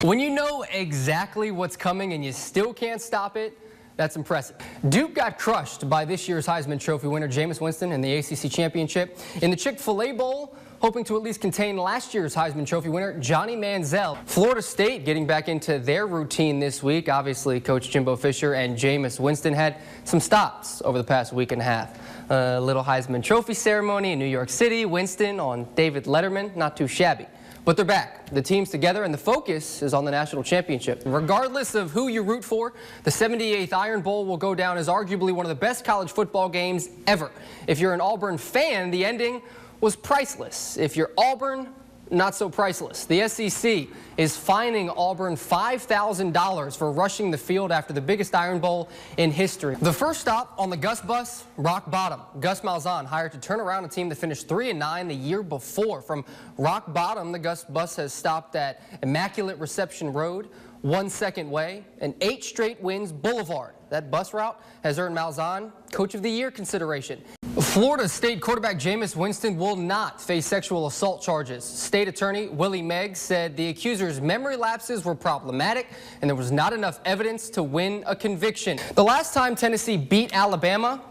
When you know exactly what's coming and you still can't stop it, that's impressive. Duke got crushed by this year's Heisman Trophy winner Jameis Winston in the ACC Championship. In the Chick-fil-A Bowl, hoping to at least contain last year's Heisman Trophy winner Johnny Manziel. Florida State getting back into their routine this week. Obviously, Coach Jimbo Fisher and Jameis Winston had some stops over the past week and a half. A little Heisman Trophy ceremony in New York City. Winston on David Letterman, not too shabby. But they're back. The team's together, and the focus is on the national championship. Regardless of who you root for, the 78th Iron Bowl will go down as arguably one of the best college football games ever. If you're an Auburn fan, the ending was priceless. If you're Auburn, not so priceless. The SEC is fining Auburn $5,000 for rushing the field after the biggest Iron Bowl in history. The first stop on the Gus bus, rock bottom. Gus Malzahn hired to turn around a team that finished 3-9 the year before. From rock bottom, the Gus bus has stopped at Immaculate Reception Road, 1 Second Way, and 8 Straight Winds Boulevard. That bus route has earned Malzahn Coach of the Year consideration. Florida State quarterback Jameis Winston will not face sexual assault charges. State Attorney Willie Meggs said the accuser's memory lapses were problematic and there was not enough evidence to win a conviction. The last time Tennessee beat Alabama,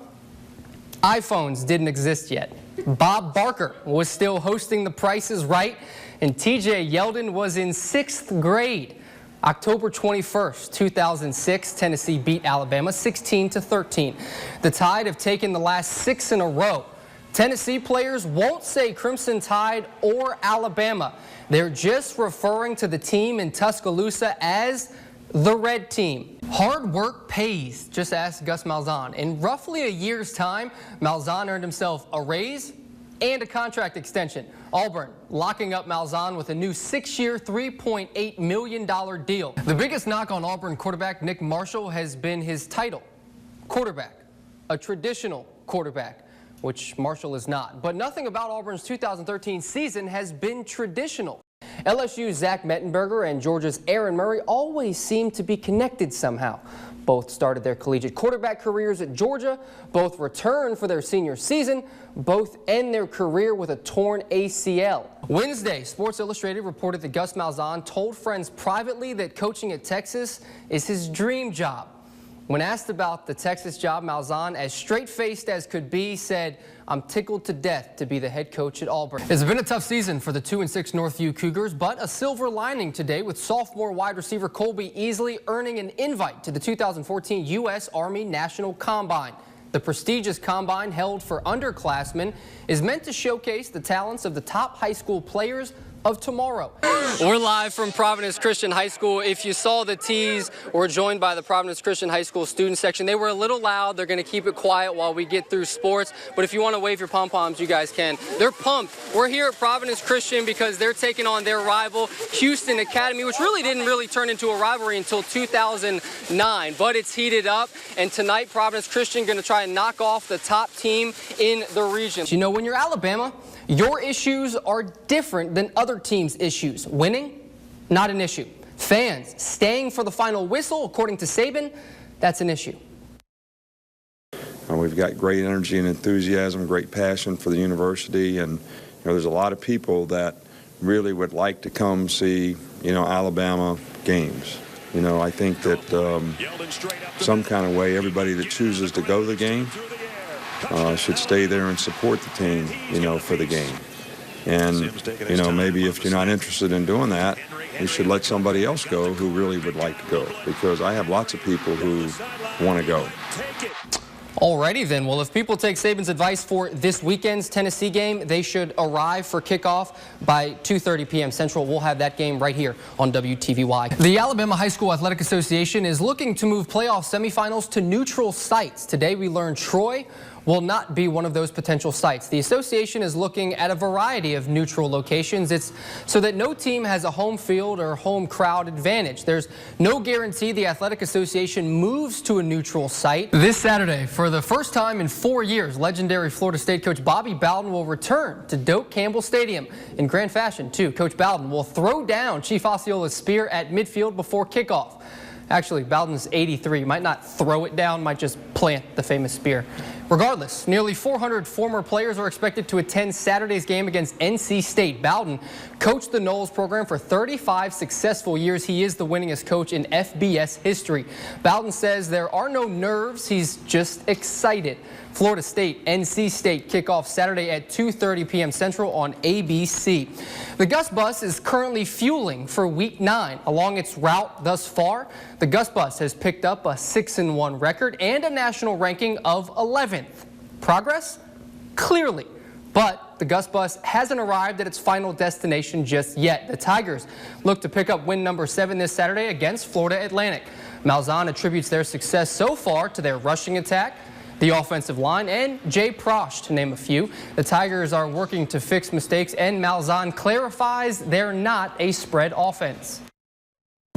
iPhones didn't exist yet. Bob Barker was still hosting The Price is Right, and TJ Yeldon was in 6th grade. October 21st, 2006, Tennessee beat Alabama 16-13. The Tide have taken the last 6 in a row. Tennessee players won't say Crimson Tide or Alabama. They're just referring to the team in Tuscaloosa as the Red Team. Hard work pays, just ask Gus Malzahn. In roughly a year's time, Malzahn earned himself a raise and a contract extension. Auburn locking up Malzahn with a new 6-year, $3.8 million deal. The biggest knock on Auburn quarterback Nick Marshall has been his title, quarterback, a traditional quarterback, which Marshall is not. But nothing about Auburn's 2013 season has been traditional. LSU's Zach Mettenberger and Georgia's Aaron Murray always seem to be connected somehow. Both started their collegiate quarterback careers at Georgia. Both returned for their senior season. Both end their career with a torn ACL. Wednesday, Sports Illustrated reported that Gus Malzahn told friends privately that coaching at Texas is his dream job. When asked about the Texas job, Malzahn, as straight-faced as could be, said, "I'm tickled to death to be the head coach at Auburn." It's been a tough season for the 2-6 Northview Cougars, but a silver lining today with sophomore wide receiver Colby Easley earning an invite to the 2014 U.S. Army National Combine. The prestigious combine, held for underclassmen, is meant to showcase the talents of the top high school players of tomorrow. We're live from Providence Christian High School. If you saw the tees, we're joined by the Providence Christian High School student section. They were a little loud. They're going to keep it quiet while we get through sports. But if you want to wave your pom-poms, you guys can. They're pumped. We're here at Providence Christian because they're taking on their rival, Houston Academy, which didn't turn into a rivalry until 2009. But it's heated up. And tonight, Providence Christian going to try and knock off the top team in the region. You know, when you're Alabama, your issues are different than other teams' issues. Winning, not an issue. Fans staying for the final whistle, according to Saban, that's an issue. We've got great energy and enthusiasm, great passion for the university, and there's a lot of people that really would like to come see Alabama games. I think that some kind of way everybody that chooses to go to the game should stay there and support the team, for the game. And, maybe if you're not interested in doing that, you should let somebody else go who really would like to go, because I have lots of people who want to go. Alrighty then. Well, if people take Saban's advice for this weekend's Tennessee game, they should arrive for kickoff by 2:30 p.m. Central. We'll have that game right here on WTVY. The Alabama High School Athletic Association is looking to move playoff semifinals to neutral sites. Today we learned Troy will not be one of those potential sites. The association is looking at a variety of neutral locations. It's so that no team has a home field or home crowd advantage. There's no guarantee the Athletic Association moves to a neutral site. This Saturday, for the first time in 4 years, legendary Florida State coach Bobby Bowden will return to Doak Campbell Stadium in grand fashion, too. Coach Bowden will throw down Chief Osceola's spear at midfield before kickoff. Actually, Bowden's 83. Might not throw it down, might just plant the famous spear. Regardless, nearly 400 former players are expected to attend Saturday's game against NC State. Bowden coached the Noles program for 35 successful years. He is the winningest coach in FBS history. Bowden says there are no nerves. He's just excited. Florida State, NC State kickoff Saturday at 2:30 p.m. Central on ABC. The Gus Bus is currently fueling for Week 9. Along its route thus far, the Gus Bus has picked up a 6-1 record and a national ranking of 11th. Progress? Clearly. But the Gus Bus hasn't arrived at its final destination just yet. The Tigers look to pick up win number 7 this Saturday against Florida Atlantic. Malzahn attributes their success so far to their rushing attack, the offensive line, and Jay Prosch, to name a few. The Tigers are working to fix mistakes, and Malzahn clarifies they're not a spread offense.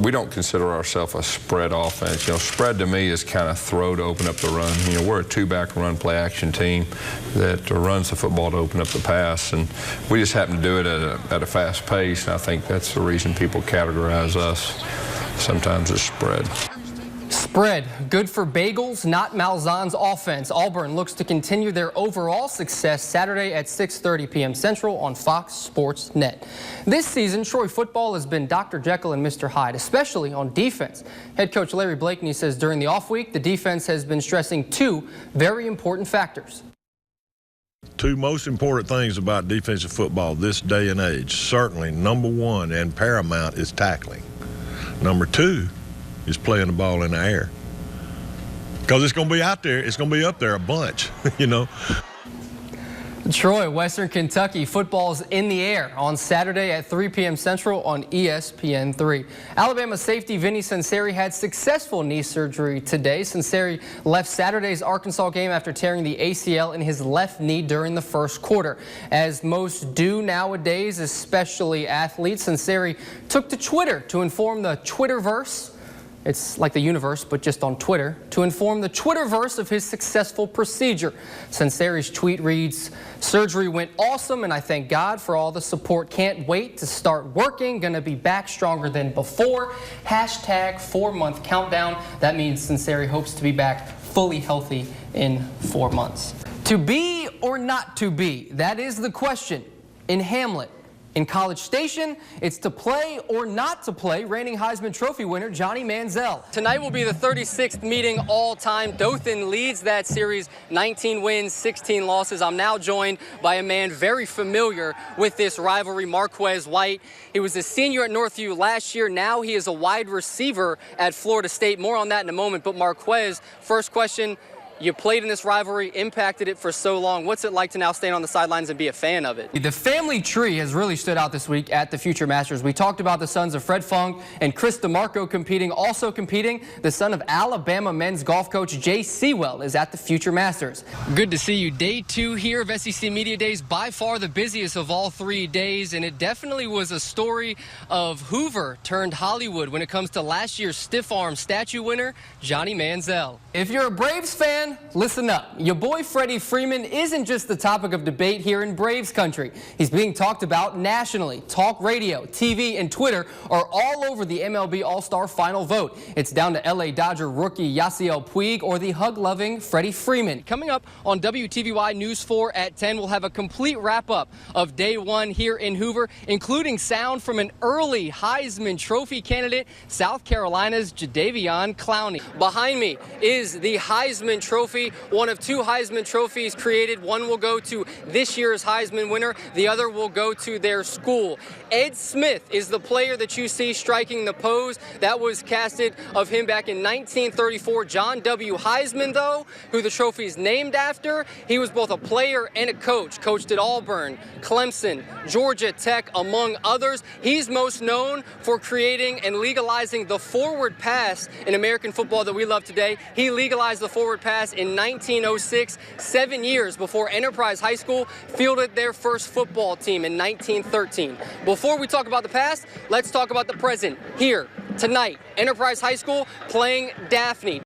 We don't consider ourselves a spread offense. Spread to me is kind of throw to open up the run. We're a two-back run play action team that runs the football to open up the pass, and we just happen to do it at a fast pace, and I think that's the reason people categorize us sometimes as spread. Spread, good for bagels, not Malzahn's offense. Auburn looks to continue their overall success Saturday at 6:30 p.m. Central on Fox Sports Net. This season, Troy football has been Dr. Jekyll and Mr. Hyde, especially on defense. Head coach Larry Blakeney says during the off week, the defense has been stressing two very important factors. Two most important things about defensive football this day and age, certainly number one and paramount is tackling. Number two is playing the ball in the air. Because it's going to be out there, it's going to be up there a bunch, Troy, Western Kentucky, football's in the air on Saturday at 3 p.m. Central on ESPN3. Alabama safety Vinny Sunseri had successful knee surgery today. Sunseri left Saturday's Arkansas game after tearing the ACL in his left knee during the first quarter. As most do nowadays, especially athletes, Sunseri took to Twitter to inform the Twitterverse. It's like the universe, but just on Twitter, to inform the Twitterverse of his successful procedure. Sunseri's tweet reads, "Surgery went awesome, and I thank God for all the support. Can't wait to start working. Gonna be back stronger than before. Hashtag 4-month countdown." That means Sunseri hopes to be back fully healthy in 4 months. To be or not to be? That is the question in Hamlet. In College Station, it's to play or not to play reigning Heisman Trophy winner Johnny Manziel. Tonight will be the 36th meeting all-time. Dothan leads that series, 19 wins, 16 losses. I'm now joined by a man very familiar with this rivalry, Marquez White. He was a senior at Northview last year. Now he is a wide receiver at Florida State. More on that in a moment. But Marquez, first question. You played in this rivalry, impacted it for so long. What's it like to now stand on the sidelines and be a fan of it? The family tree has really stood out this week at the Future Masters. We talked about the sons of Fred Funk and Chris DeMarco competing. Also competing, the son of Alabama men's golf coach Jay Sewell is at the Future Masters. Good to see you. Day 2 here of SEC Media Days, by far the busiest of all 3 days, and it definitely was a story of Hoover turned Hollywood when it comes to last year's stiff arm statue winner, Johnny Manziel. If you're a Braves fan, listen up. Your boy Freddie Freeman isn't just the topic of debate here in Braves country. He's being talked about nationally. Talk radio, TV, and Twitter are all over the MLB All-Star final vote. It's down to LA Dodger rookie Yasiel Puig or the hug-loving Freddie Freeman. Coming up on WTVY News 4 at 10, we'll have a complete wrap-up of day 1 here in Hoover, including sound from an early Heisman Trophy candidate, South Carolina's Jadeveon Clowney. Behind me is the Heisman Trophy, one of 2 Heisman trophies created. One will go to this year's Heisman winner. The other will go to their school. Ed Smith is the player that you see striking the pose. That was casted of him back in 1934. John W. Heisman, though, who the trophy is named after, he was both a player and a coach. Coached at Auburn, Clemson, Georgia Tech, among others. He's most known for creating and legalizing the forward pass in American football that we love today. He legalized the forward pass in 1906, 7 years before Enterprise High School fielded their first football team in 1913. Before we talk about the past, let's talk about the present. Here, tonight, Enterprise High School playing Daphne.